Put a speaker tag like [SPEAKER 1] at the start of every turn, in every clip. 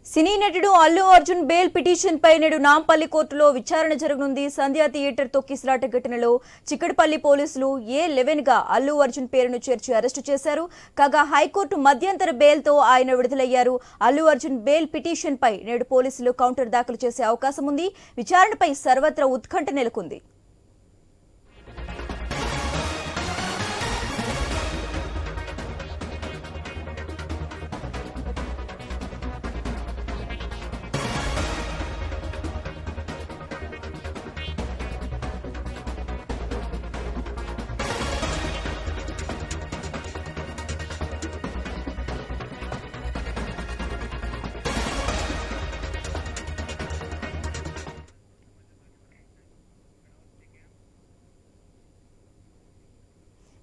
[SPEAKER 1] సినీ నటుడు Allu Arjun bail petition పై నేడు నాంపల్లి కోర్టులో విచారణ జరగనుంది. సంధ్యా థియేటర్ తొక్కిసలాట ఘటనలో చిక్కడపల్లి పోలీసులు A11 గా అల్లు అర్జున్ పేరును చేర్చి అరెస్టు చేశారు. కాగా హైకోర్టు మధ్యంతర బెయిల్తో ఆయన విడుదలయ్యారు. అల్లు అర్జున్ బెయిల్ పిటిషన్ పై నేడు పోలీసులు కౌంటర్ దాఖలు చేసే అవకాశం ఉంది. విచారణపై సర్వత్రా ఉత్కంఠ నెలకొంది.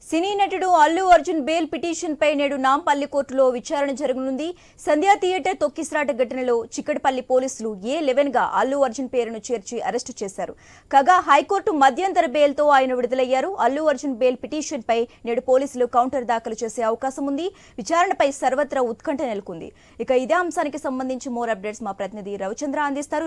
[SPEAKER 1] సినీ నటుడు అల్లు అర్జున్ బెయిల్ పిటిషన్ పై నేడు నాంపల్లి కోర్టులో విచారణ జరగనుంది. సంధ్యా థియేటర్ తొక్కిసలాట ఘటనలో చిక్కడపల్లి పోలీసులు A11 గా అల్లు అర్జున్ పేరును చేర్చి అరెస్టు చేశారు. కాగా హైకోర్టు మధ్యంతర బెయిల్తో ఆయన విడుదలయ్యారు. అల్లు అర్జున్ బెయిల్ పిటిషన్ పై నేడు పోలీసులు కౌంటర్ దాఖలు చేసే అవకాశం ఉంది. విచారణపై సర్వత్రా ఉత్కంఠ నెలకొంది. ఇక ఇదే అంశానికి సంబంధించి మోర్ అప్డేట్స్ మా ప్రతినిధి రవిచంద్ర అందిస్తారు.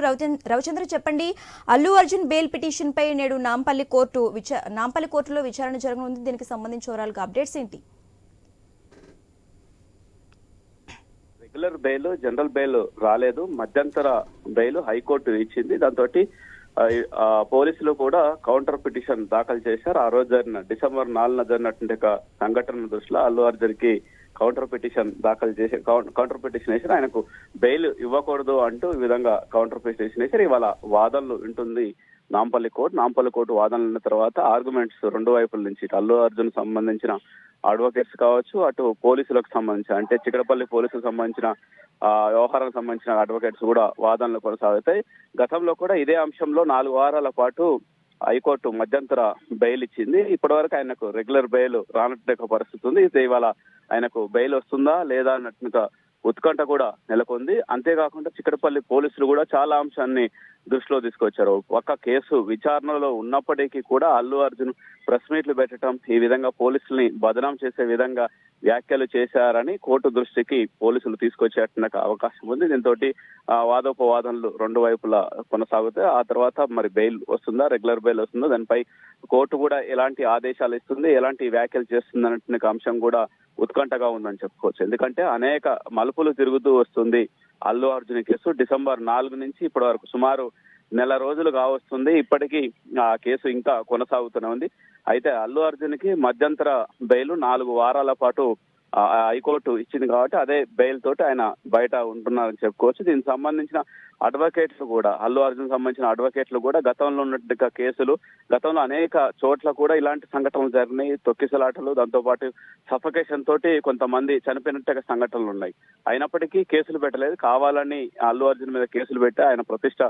[SPEAKER 1] రవిచంద్ర చెప్పండి, అల్లు అర్జున్ బెయిల్ పిటిషన్ పై నేడు నాంపల్లి కోర్టులో విచారణ జరగనుంది. దీనికి సంబంధించి ఓవరాల్గా అప్డేట్స్ ఏంటి?
[SPEAKER 2] రెగ్యులర్ బెయిల్, జనరల్ బెయిల్ రాలేదు. మధ్యంతర బెయిల్ హైకోర్టు ఇచ్చింది. దాంతో పోలీసులు కూడా కౌంటర్ పిటిషన్ దాఖలు చేశారు. ఆ రోజు జరిగిన డిసెంబర్ 4న జరిగినటువంటి ఒక సంఘటన దృష్టిలో అల్లు అర్జున్ కి కౌంటర్ పిటిషన్ దాఖలు చేసి కౌంటర్ పిటిషన్ వేసారు. ఆయనకు బెయిల్ ఇవ్వకూడదు అంటూ ఈ విధంగా కౌంటర్ పిటిషన్ వేసారు. ఇవాళ వాదనలు వింటుంది నాంపల్లి కోర్టు వాదనలు ఉన్న తర్వాత ఆర్గ్యుమెంట్స్ రెండు వైపుల నుంచి అల్లు అర్జున్ సంబంధించిన అడ్వకేట్స్ కావచ్చు, అటు పోలీసులకు సంబంధించిన అంటే చిక్కడపల్లి పోలీసులకు సంబంధించిన వ్యవహారానికి సంబంధించిన అడ్వకేట్స్ కూడా వాదనలు కొనసాగుతాయి. గతంలో కూడా ఇదే అంశంలో 4 వారాల పాటు హైకోర్టు మధ్యంతర బెయిల్ ఇచ్చింది. ఇప్పటి వరకు ఆయనకు రెగ్యులర్ బెయిల్ రానట్టు పరిస్థితి ఉంది. అయితే ఇవాళ ఆయనకు బెయిల్ వస్తుందా లేదా అన్నట్టుగా ఉత్కంఠ కూడా నెలకొంది. అంతేకాకుండా చిక్కడపల్లి పోలీసులు కూడా చాలా అంశాన్ని దృష్టిలో తీసుకొచ్చారు. ఒక్క కేసు విచారణలో ఉన్నప్పటికీ కూడా అల్లు అర్జున్ ప్రెస్ మీట్లు పెట్టడం, ఈ విధంగా పోలీసుల్ని బదనాం చేసే విధంగా వ్యాఖ్యలు చేశారని కోర్టు దృష్టికి పోలీసులు తీసుకొచ్చేట అవకాశం ఉంది. దీంతో వాదోపవాదనలు రెండు వైపులా కొనసాగుతాయి. ఆ తర్వాత మరి బెయిల్ వస్తుందా, రెగ్యులర్ బెయిల్ వస్తుందా, దానిపై కోర్టు కూడా ఎలాంటి ఆదేశాలు ఇస్తుంది, ఎలాంటి వ్యాఖ్యలు చేస్తుంది అన్నటువంటి అంశం కూడా ఉత్కంఠగా ఉందని చెప్పుకోవచ్చు. ఎందుకంటే అనేక మలుపులు తిరుగుతూ వస్తుంది అల్లు అర్జున్ కేసు. డిసెంబర్ 4 నుంచి ఇప్పటి వరకు సుమారు నెల రోజులు కావస్తుంది. ఇప్పటికీ ఆ కేసు ఇంకా కొనసాగుతూనే ఉంది. అయితే అల్లు అర్జున్ కి మధ్యంతర బెయిల్ 4 వారాల పాటు హైకోర్టు ఇచ్చింది కాబట్టి అదే బెయిల్ తోటి ఆయన బయట ఉంటున్నారని చెప్పుకోవచ్చు. దీనికి సంబంధించిన అడ్వకేట్లు కూడా అల్లు అర్జున్ సంబంధించిన అడ్వకేట్లు కూడా గతంలో ఉన్నట్టుగా కేసులు, గతంలో అనేక చోట్ల కూడా ఇలాంటి సంఘటనలు జరిగినాయి. తొక్కిసలాటలు, దాంతో పాటు సఫకేషన్ తోటి కొంతమంది చనిపోయినట్టుగా సంఘటనలు ఉన్నాయి. అయినప్పటికీ కేసులు పెట్టలేదు. కావాలని అల్లు అర్జున్ మీద కేసులు పెట్టి ఆయన ప్రతిష్ట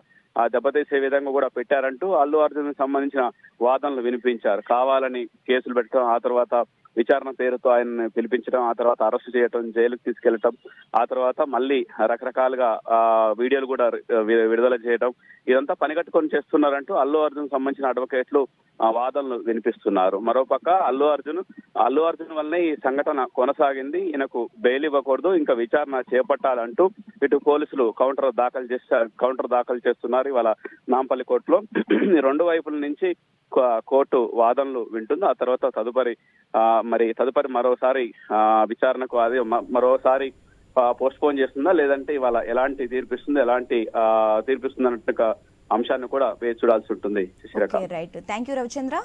[SPEAKER 2] దెబ్బతీసే విధంగా కూడా పెట్టారంటూ అల్లు అర్జున్ సంబంధించిన వాదనలు వినిపించారు. కావాలని కేసులు పెట్టడం, ఆ తర్వాత విచారణ పేరుతో ఆయన్ని పిలిపించడం, ఆ తర్వాత అరెస్ట్ చేయడం, జైలుకు తీసుకెళ్లటం, ఆ తర్వాత మళ్ళీ రకరకాలుగా వీడియోలు కూడా విడుదల చేయడం, ఇదంతా పనిగట్టుకొని చేస్తున్నారంటూ అల్లు అర్జున్ సంబంధించిన అడ్వకేట్లు వాదనలు వినిపిస్తున్నారు. మరోపక్క అల్లు అర్జున్ వల్లనే ఈ సంఘటన కొనసాగింది, ఈయనకు బెయిల్ ఇవ్వకూడదు, ఇంకా విచారణ చేపట్టాలంటూ ఇటు పోలీసులు కౌంటర్ దాఖలు చేస్తున్నారు. ఇవాళ నాంపల్లి కోర్టులో రెండు వైపుల నుంచి కోర్టు వాదనలు వింటుంది. ఆ తర్వాత తదుపరి మరోసారి విచారణకు అది మరోసారి పోస్ట్ పోన్ చేస్తుందా, లేదంటే ఇవాళ ఎలాంటి తీర్పిస్తుంది అన్నట్టుగా అంశాన్ని కూడా వేచి చూడాల్సి ఉంటుంది.
[SPEAKER 1] Right, thank you Ravichandra.